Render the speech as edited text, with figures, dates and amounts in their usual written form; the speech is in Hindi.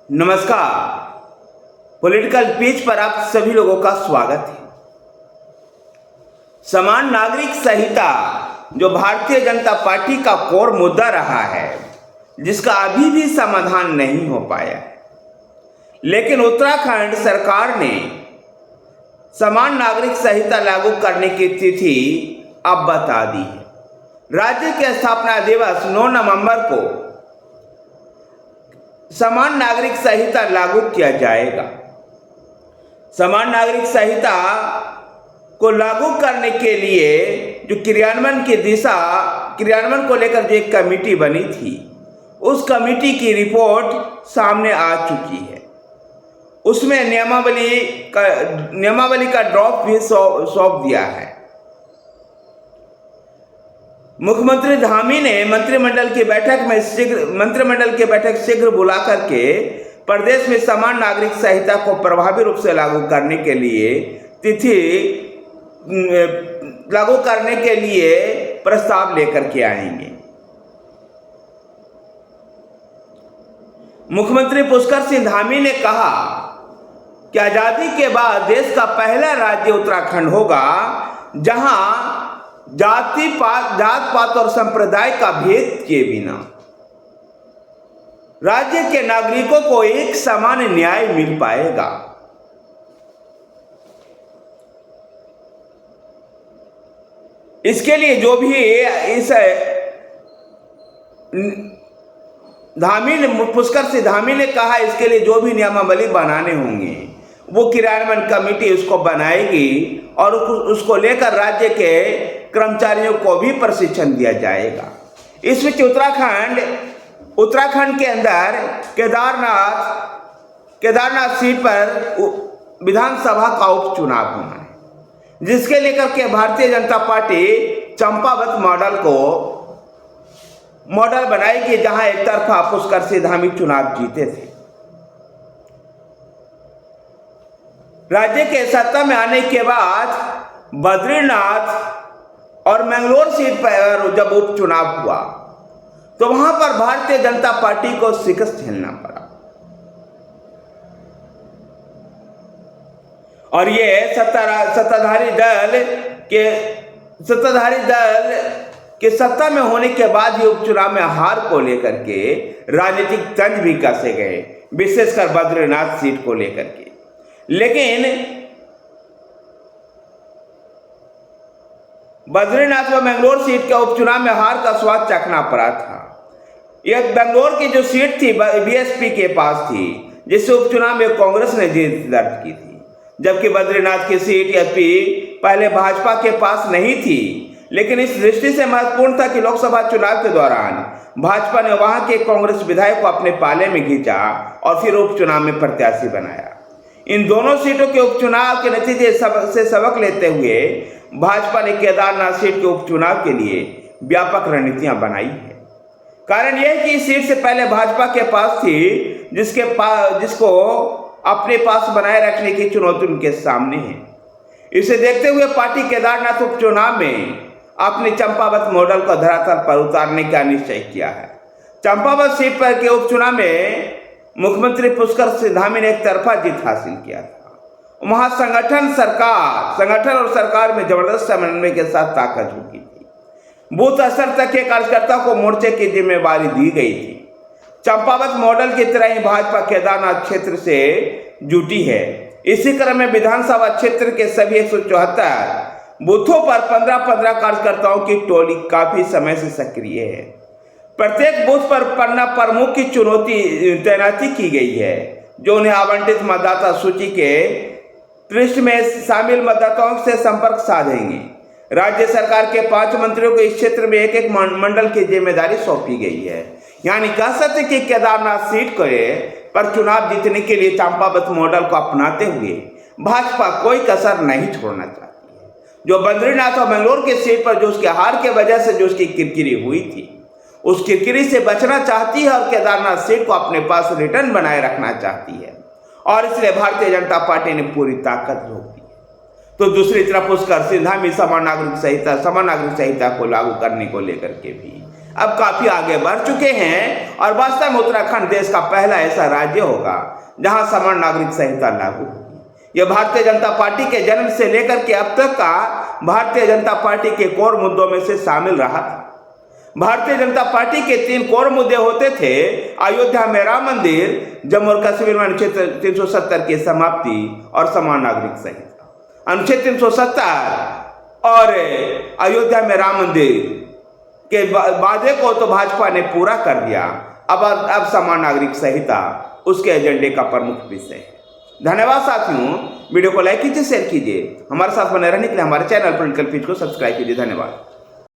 नमस्कार। पॉलिटिकल पेज पर आप सभी लोगों का स्वागत है। समान नागरिक संहिता जो भारतीय जनता पार्टी का कोर मुद्दा रहा है, जिसका अभी भी समाधान नहीं हो पाया है, लेकिन उत्तराखंड सरकार ने समान नागरिक संहिता लागू करने की तिथि अब बता दी है। राज्य के स्थापना दिवस 9 नवंबर को समान नागरिक संहिता लागू किया जाएगा। समान नागरिक संहिता को लागू करने के लिए जो क्रियान्वयन को लेकर जो एक कमेटी बनी थी, उस कमेटी की रिपोर्ट सामने आ चुकी है। उसमें नियमावली का ड्राफ्ट भी सौंप दिया है। मुख्यमंत्री धामी ने मंत्रिमंडल की बैठक शीघ्र बुला करके प्रदेश में समान नागरिक संहिता को प्रभावी रूप से लागू करने के लिए प्रस्ताव लेकर के आएंगे। मुख्यमंत्री पुष्कर सिंह धामी ने कहा कि आजादी के बाद देश का पहला राज्य उत्तराखंड होगा, जहां जात पात और संप्रदाय का भेद किए बिना राज्य के नागरिकों को एक समान न्याय मिल पाएगा। इसके लिए जो भी पुष्कर सिंह धामी ने कहा, इसके लिए जो भी नियमावली बनाने होंगे वो क्रियान्वयन कमेटी उसको बनाएगी और उसको लेकर राज्य के कर्मचारियों को भी प्रशिक्षण दिया जाएगा। इस बीच उत्तराखंड के अंदर केदारनाथ सीट पर विधानसभा का उपचुनाव होना है, जिसके लेकर के भारतीय जनता पार्टी चंपावत मॉडल बनाएगी, जहां एक तरफा पुष्कर सिंह धामी चुनाव जीते थे। राज्य के सत्ता में आने के बाद बद्रीनाथ और मैंगलोर सीट पर जब उपचुनाव हुआ तो वहां पर भारतीय जनता पार्टी को शिकस्त झेलना पड़ा और ये सत्ताधारी दल के सत्ता में होने के बाद ही उपचुनाव में हार को लेकर के राजनीतिक तंज भी कसे गए, विशेषकर बद्रीनाथ सीट को लेकर के। लेकिन बद्रीनाथ व मैंगलोर सीट के उपचुनाव में हार का स्वाद चखना पड़ा था। यह बेंगलोर की जो सीट थी बीएसपी के पास थी, जिससे उपचुनाव में कांग्रेस ने जीत दर्ज की थी, जबकि बद्रीनाथ की सीट एसपी पहले भाजपा के पास नहीं थी। लेकिन इस दृष्टि से महत्वपूर्ण था कि लोकसभा चुनाव के दौरान भाजपा ने वहां के कांग्रेस विधायक को अपने पाले में खींचा और फिर उपचुनाव में प्रत्याशी बनाया। इन दोनों सीटों के उपचुनाव के नतीजे से सबक लेते हुए भाजपा ने केदारनाथ सीट के उपचुनाव के लिए व्यापक रणनीतियां बनाई है। कारण यह कि इस सीट से पहले भाजपा के पास थी, जिसको अपने पास बनाए रखने की चुनौती उनके सामने है। इसे देखते हुए पार्टी केदारनाथ उपचुनाव में अपने चंपावत मॉडल को धरातल पर उतारने का निश्चय किया है। चंपावत सीट पर के उपचुनाव में मुख्यमंत्री पुष्कर सिंह धामी ने एक तरफा जीत हासिल किया था। वहां संगठन और सरकार में जबरदस्त समन्वय के साथ ताकत झुकी थी। बूथ स्तर तक के कार्यकर्ताओं को मोर्चे की जिम्मेवारी दी गई थी। चंपावत मॉडल की तरह ही भाजपा केदारनाथ क्षेत्र से जुटी है। इसी क्रम में विधानसभा क्षेत्र के सभी 174 बूथों पर 15-15 कार्यकर्ताओं की टोली काफी समय से सक्रिय है। प्रत्येक बूथ पर पन्ना प्रमुख की तैनाती की गई है, जो उन्हें आवंटित मतदाता सूची के पृष्ठ में शामिल मतदाताओं से संपर्क साधेंगे। राज्य सरकार के 5 मंत्रियों को इस क्षेत्र में एक मंडल की जिम्मेदारी सौंपी गई है। यानी कह सकते कि केदारनाथ सीट पर चुनाव जीतने के लिए चंपावत मॉडल को अपनाते हुए भाजपा कोई कसर नहीं छोड़ना चाहती है। जो बद्रीनाथ और मैंगलोर के सीट पर जो उसके हार के वजह से जो उसकी किरकिरी हुई थी, उस किरकिरी से बचना चाहती है और केदारनाथ सीट को अपने पास रिटर्न बनाए रखना चाहती है, और इसलिए भारतीय जनता पार्टी ने पूरी ताकत झोंक दी। तो दूसरी तरफ पुष्कर सिंह धामी समान नागरिक संहिता को लागू करने को लेकर के भी अब काफी आगे बढ़ चुके हैं और वास्तव में उत्तराखंड देश का पहला ऐसा राज्य होगा जहां समान नागरिक संहिता लागू होगी। यह भारतीय जनता पार्टी के जन्म से लेकर के अब तक का भारतीय जनता पार्टी के कोर मुद्दों में से शामिल रहा था। भारतीय जनता पार्टी के 3 कोर मुद्दे होते थे: अयोध्या में राम मंदिर, जम्मू और कश्मीर में अनुच्छेद 370 की समाप्ति और समान नागरिक संहिता। अनुच्छेद 370 और अयोध्या में राम मंदिर के वादे को तो भाजपा ने पूरा कर दिया। अब समान नागरिक संहिता उसके एजेंडे का प्रमुख विषय है। धन्यवाद साथियों, वीडियो को लाइक कीजिए, शेयर कीजिए। हमारे साथ बने रहने के लिए हमारे चैनल पॉलिटिकल पिच को सब्सक्राइब कीजिए। धन्यवाद।